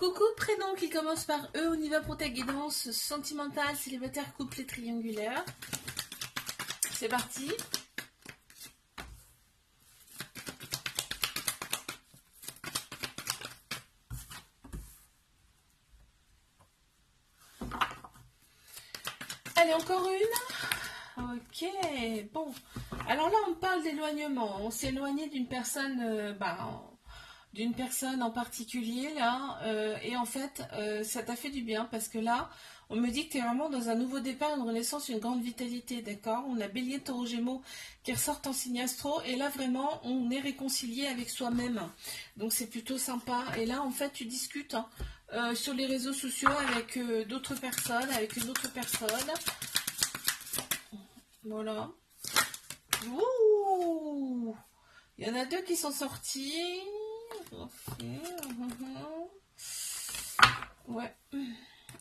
Coucou, prénom qui commence par E, on y va pour ta guidance sentimentale, célibataire, couple et triangulaire. C'est parti. Allez, encore une. Ok, bon. Alors là, on parle d'éloignement. On s'est éloigné d'une personne, d'une personne en particulier là, et en fait ça t'a fait du bien parce que là on me dit que tu es vraiment dans un nouveau départ, une renaissance, une grande vitalité, d'accord. On a Bélier, Taureau, Gémeaux qui ressortent en signe astro et là vraiment on est réconcilié avec soi-même, donc c'est plutôt sympa. Et là en fait tu discutes sur les réseaux sociaux avec d'autres personnes, avec une autre personne, voilà. Ouh, il y en a deux qui sont sortis. Ouais.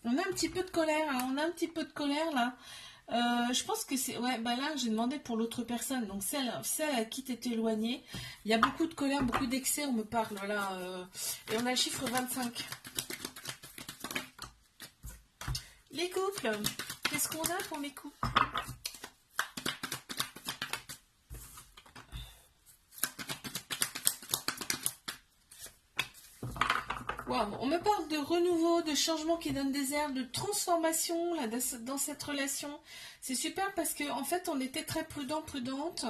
On a un petit peu de colère, hein. On a un petit peu de colère là. Je pense que c'est... Ouais, bah là, j'ai demandé pour l'autre personne. Donc, celle à qui t'étais éloignée. Il y a beaucoup de colère, beaucoup d'excès, on me parle. Voilà. Et on a le chiffre 25. Les couples. Qu'est-ce qu'on a pour les couples? Wow, on me parle de renouveau, de changement qui donne des airs, de transformation là, dans cette relation. C'est super parce qu'en fait, on était très prudente,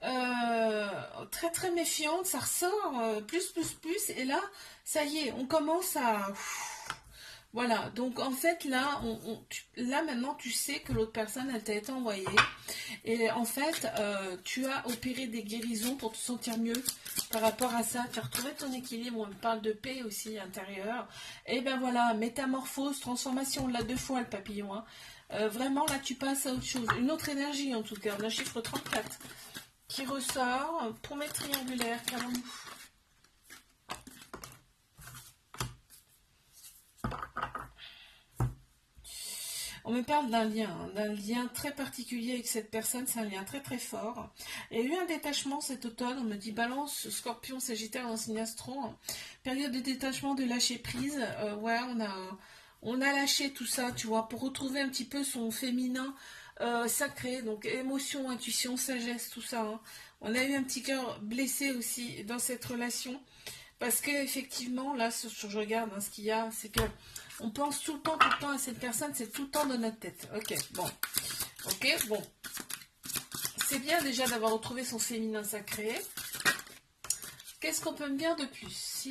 très très méfiante. Ça ressort plus. Et là, ça y est, on commence à... Voilà, donc en fait là, là maintenant tu sais que l'autre personne elle t'a été envoyée et en fait tu as opéré des guérisons pour te sentir mieux par rapport à ça, tu as retrouvé ton équilibre, on parle de paix aussi intérieure, et ben voilà, métamorphose, transformation, là 2 fois le papillon, hein. Vraiment là tu passes à autre chose, une autre énergie en tout cas, on a le chiffre 34 qui ressort pour mes triangulaires, qu'avons-nous? On me parle d'un lien très particulier avec cette personne, c'est un lien très très fort. Il y a eu un détachement cet automne, on me dit Balance, Scorpion, Sagittaire dans signe astro. Période de détachement, de lâcher prise. Ouais, on a lâché tout ça, tu vois, pour retrouver un petit peu son féminin sacré, donc émotion, intuition, sagesse, tout ça, hein. On a eu un petit cœur blessé aussi dans cette relation. Parce que effectivement, là, je regarde hein, ce qu'il y a, c'est que on pense tout le temps à cette personne, c'est tout le temps dans notre tête. Ok, bon. C'est bien déjà d'avoir retrouvé son féminin sacré. Qu'est-ce qu'on peut me dire de plus?